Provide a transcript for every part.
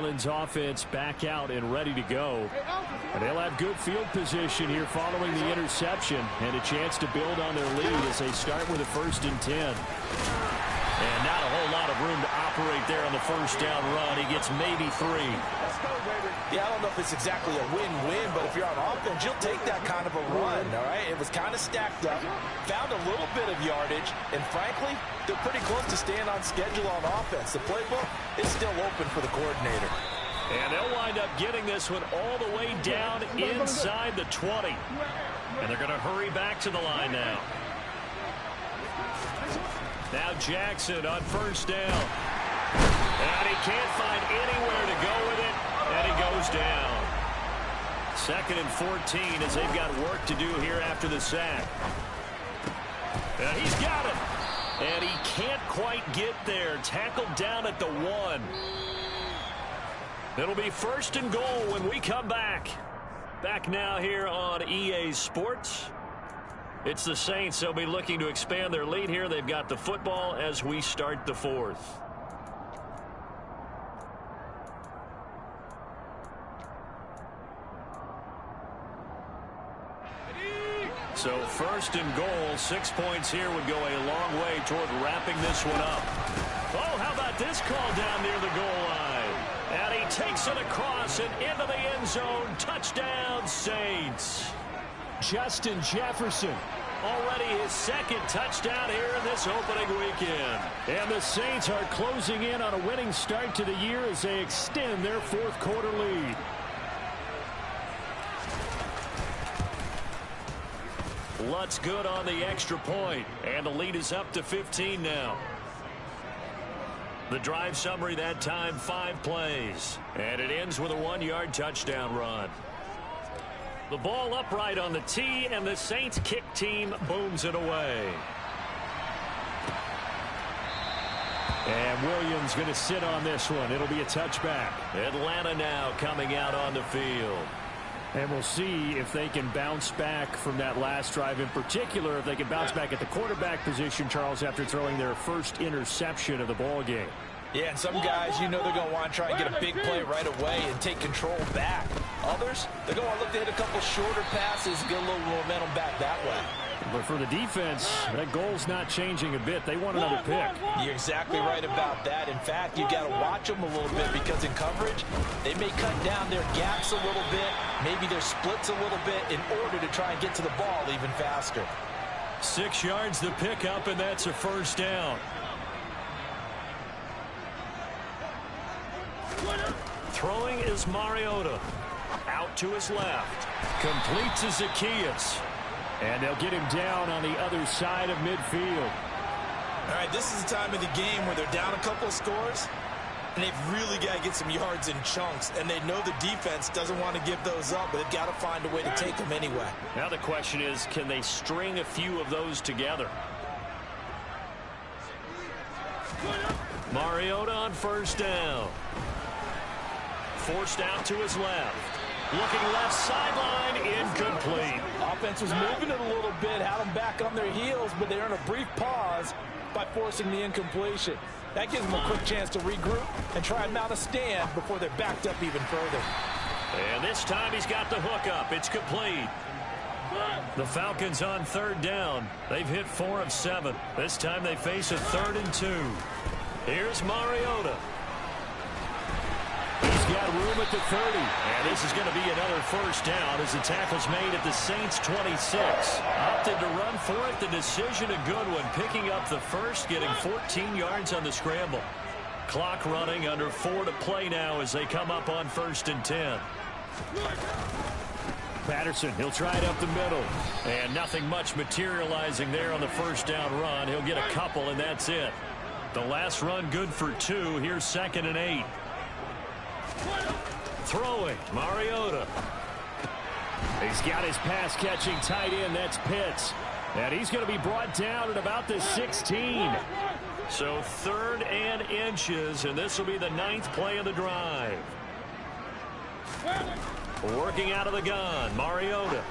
Orleans offense back out and ready to go. And they'll have good field position here following the interception and a chance to build on their lead as they start with a 1st and 10. And not a whole lot of room to operate there on the first down run. He gets maybe 3. Let's go, baby. Yeah, I don't know if it's exactly a win-win, but if you're on offense, you'll take that kind of a run, all right? It was kind of stacked up, found a little bit of yardage, and frankly, they're pretty close to staying on schedule on offense. The playbook is still open for the coordinator. And they'll wind up getting this one all the way down inside the 20. And they're going to hurry back to the line now. Now Jackson on first down. And he can't find anywhere to go with it. And he goes down. 2nd and 14 as they've got work to do here after the sack. And he's got it. And he can't quite get there. Tackled down at the 1. It'll be 1st and goal when we come back. Back now here on EA Sports. It's the Saints. They'll be looking to expand their lead here. They've got the football as we start the 4th. So 1st and goal, 6 points here would go a long way toward wrapping this one up. Oh, how about this call down near the goal line? And he takes it across and into the end zone. Touchdown, Saints. Justin Jefferson. Already his 2nd touchdown here in this opening weekend. And the Saints are closing in on a winning start to the year as they extend their 4th quarter lead. Lutz good on the extra point, and the lead is up to 15 now. The drive summary that time, 5 plays, and it ends with a 1-yard touchdown run. The ball upright on the tee, and the Saints kick team booms it away. And Williams going to sit on this one. It'll be a touchback. Atlanta now coming out on the field. And we'll see if they can bounce back from that last drive, in particular if they can bounce back at the quarterback position, Charles, after throwing their first interception of the ball game. Yeah, and some guys, you know, they're going to want to try and get a big play right away and take control back. Others, they're going to look to hit a couple shorter passes, get a little momentum back that way. But for the defense, that goal's not changing a bit. They want another pick. You're exactly right about that. In fact, you got to watch them a little bit because in coverage, they may cut down their gaps a little bit, maybe their splits a little bit in order to try and get to the ball even faster. 6 yards the pickup, and that's a 1st down. Throwing is Mariota. Out to his left. Completes to Zaccheaus. And they'll get him down on the other side of midfield. All right, this is the time of the game where they're down a couple of scores, and they've really got to get some yards in chunks, and they know the defense doesn't want to give those up, but they've got to find a way to take them anyway. Now the question is, can they string a few of those together? Mariota on first down. Forced out to his left. Looking left sideline, incomplete. Offense was moving it a little bit, had them back on their heels, but they earned a brief pause by forcing the incompletion. That gives them a quick chance to regroup and try and mount a stand before they're backed up even further. And this time he's got the hook up. It's complete. The Falcons on 3rd down. They've hit 4 of 7. This time they face a 3rd and 2. Here's Mariota. He's got room at the 30. And this is going to be another 1st down as the tackle's made at the Saints 26. Opted to run for it. The decision a good one. Picking up the first, getting 14 yards on the scramble. Clock running, under 4 to play now as they come up on 1st and 10. Patterson, he'll try it up the middle. And nothing much materializing there on the 1st down run. He'll get a couple, and that's it. The last run good for 2. Here's 2nd and 8. Throwing, Mariota. He's got his pass-catching tight end. That's Pitts. And he's going to be brought down at about the 16. So 3rd and inches, and this will be the 9th play of the drive. Working out of the gun, Mariota.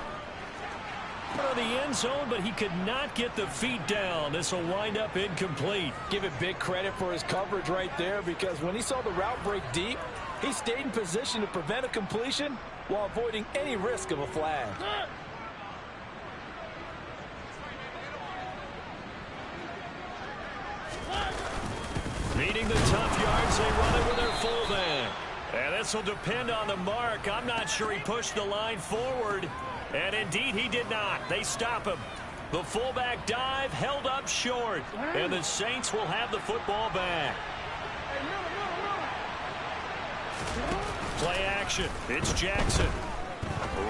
Of the end zone, but he could not get the feet down. This will wind up incomplete. Give it big credit for his coverage right there, because when he saw the route break deep, He stayed in position to prevent a completion while avoiding any risk of a flag. Needing the tough yards, they run it with their fullback. And this will depend on the mark. I'm not sure he pushed the line forward. And indeed, he did not. They stop him. The fullback dive held up short. And the Saints will have the football back. Play action. It's Jackson.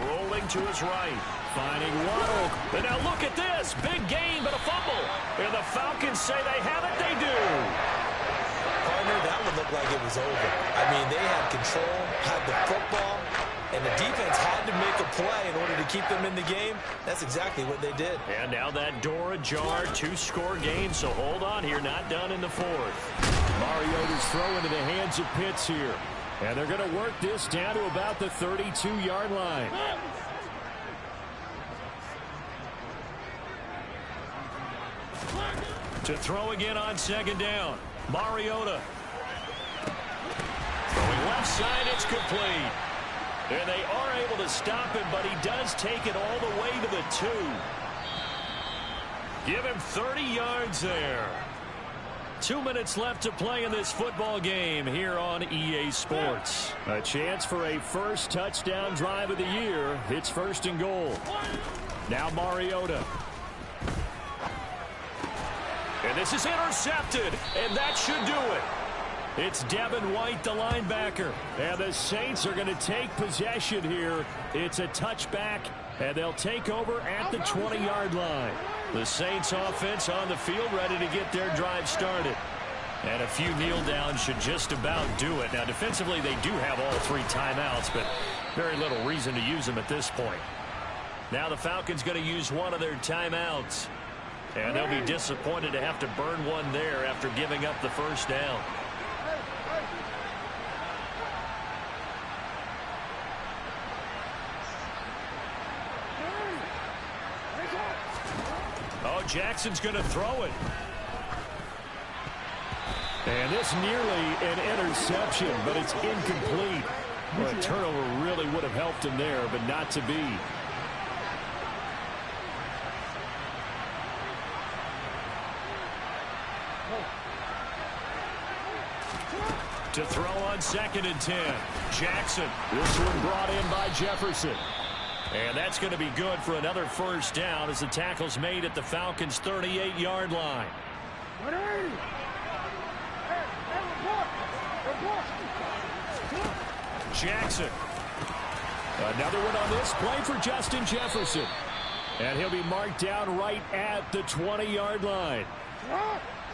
Rolling to his right. Finding Waddle. And now look at this. Big gain, but a fumble. And the Falcons say they have it. They do. Partner, that would look like it was over. I mean, they had control, had the football, and the defense had to make a play in order to keep them in the game. That's exactly what they did. And now that door ajar, 2-score game, so hold on here, not done in the fourth. Mariota's throw into the hands of Pitts here. And they're going to work this down to about the 32-yard line. To throw again on second down. Mariota. Throwing left side, it's complete. And they are able to stop him, but he does take it all the way to the 2. Give him 30 yards there. 2 minutes left to play in this football game here on EA Sports. A chance for a first touchdown drive of the year. It's 1st and goal. Now Mariota. And this is intercepted, and that should do it. It's Devin White, the linebacker. And the Saints are going to take possession here. It's a touchback, and they'll take over at the 20-yard line. The Saints offense on the field ready to get their drive started. And a few kneel downs should just about do it. Now, defensively, they do have all 3 timeouts, but very little reason to use them at this point. Now the Falcons going to use one of their timeouts. And they'll be disappointed to have to burn one there after giving up the first down. Oh, Jackson's going to throw it. And this nearly an interception, but it's incomplete. Well, a turnover really would have helped him there, but not to be. To throw on 2nd and 10. Jackson. This one brought in by Jefferson. And that's going to be good for another first down as the tackle's made at the Falcons' 38-yard line. Jackson. Another one on this play for Justin Jefferson. And he'll be marked down right at the 20-yard line.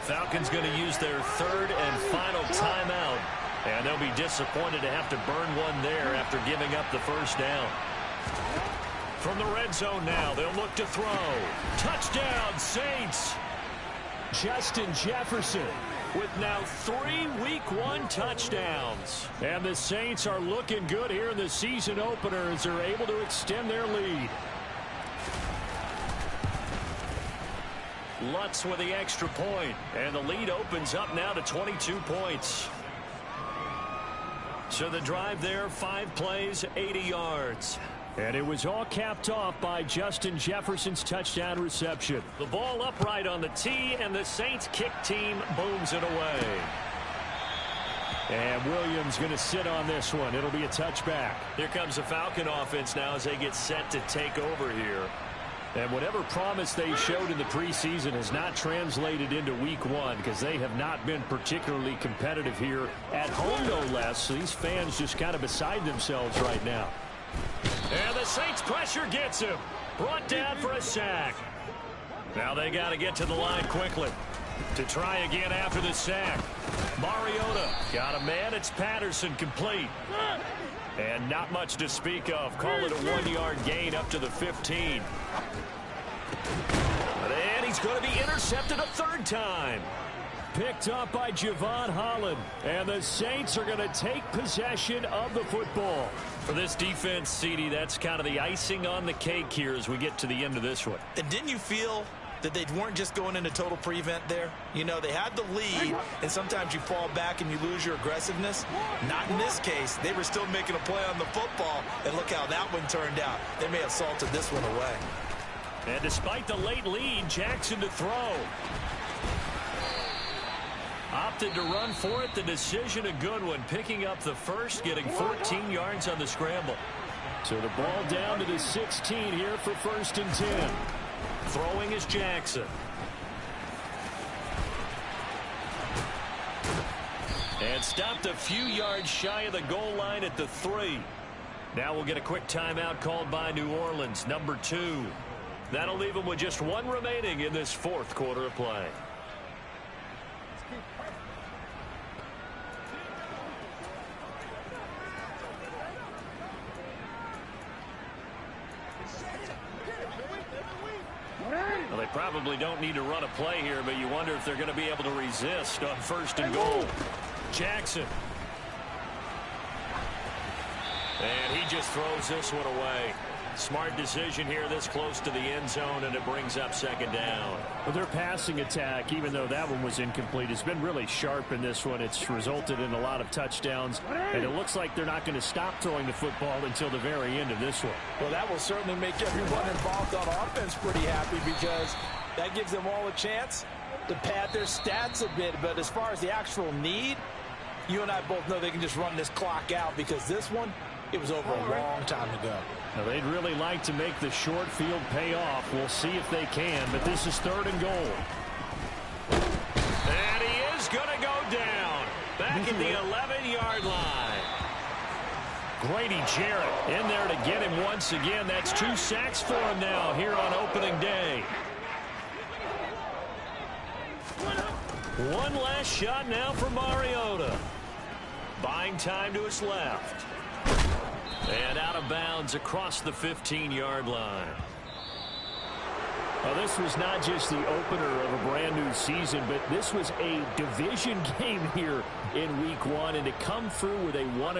Falcons going to use their 3rd and final timeout. And they'll be disappointed to have to burn one there after giving up the first down. From the red zone now, they'll look to throw. Touchdown, Saints. Justin Jefferson with now 3 Week 1 touchdowns. And the Saints are looking good here in the season opener as they're able to extend their lead. Lutz with the extra point, and the lead opens up now to 22 points. So the drive there, 5 plays, 80 yards. And it was all capped off by Justin Jefferson's touchdown reception. The ball upright on the tee, and the Saints kick team booms it away. And Williams going to sit on this one. It'll be a touchback. Here comes the Falcon offense now as they get set to take over here. And whatever promise they showed in the preseason has not translated into Week 1 because they have not been particularly competitive here at home, no less. So these fans just kind of beside themselves right now. And the Saints pressure gets him. Brought down for a sack. Now they got to get to the line quickly to try again after the sack. Mariota got a man. It's Patterson complete. And not much to speak of. Call it a 1-yard gain up to the 15. And he's going to be intercepted a 3rd time. Picked up by Javon Holland. And the Saints are going to take possession of the football. For this defense, CD, that's kind of the icing on the cake here as we get to the end of this one. And didn't you feel that they weren't just going into total prevent there? You know, they had the lead, and sometimes you fall back and you lose your aggressiveness. Not in this case. They were still making a play on the football, and look how that one turned out. They may have salted this one away. And despite the late lead, Jackson to throw. Opted to run for it. The decision a good one. Picking up the first, getting 14 yards on the scramble. So the ball down to the 16 here for 1st and 10. Throwing is Jackson. And stopped a few yards shy of the goal line at the 3. Now we'll get a quick timeout called by New Orleans, number 2. That'll leave them with just 1 remaining in this 4th quarter of play. Well, they probably don't need to run a play here, but you wonder if they're going to be able to resist on 1st and goal. Jackson. And he just throws this one away. Smart decision here this close to the end zone, and it brings up 2nd down. Well, their passing attack, even though that one was incomplete, has been really sharp in this one. It's resulted in a lot of touchdowns, and it looks like they're not going to stop throwing the football until the very end of this one. Well, that will certainly make everyone involved on offense pretty happy, because that gives them all a chance to pad their stats a bit. But as far as the actual need, you and I both know they can just run this clock out, because this one, it was over a long time ago. Now, they'd really like to make the short field pay off. We'll see if they can, but this is 3rd and goal. And he is going to go down. Back at the 11-yard line. Grady Jarrett in there to get him once again. That's 2 sacks for him now here on opening day. One last shot now for Mariota. Buying time to his left. And out of bounds across the 15-yard line. Well, this was not just the opener of a brand new season, but this was a division game here in week 1, and to come through with a 1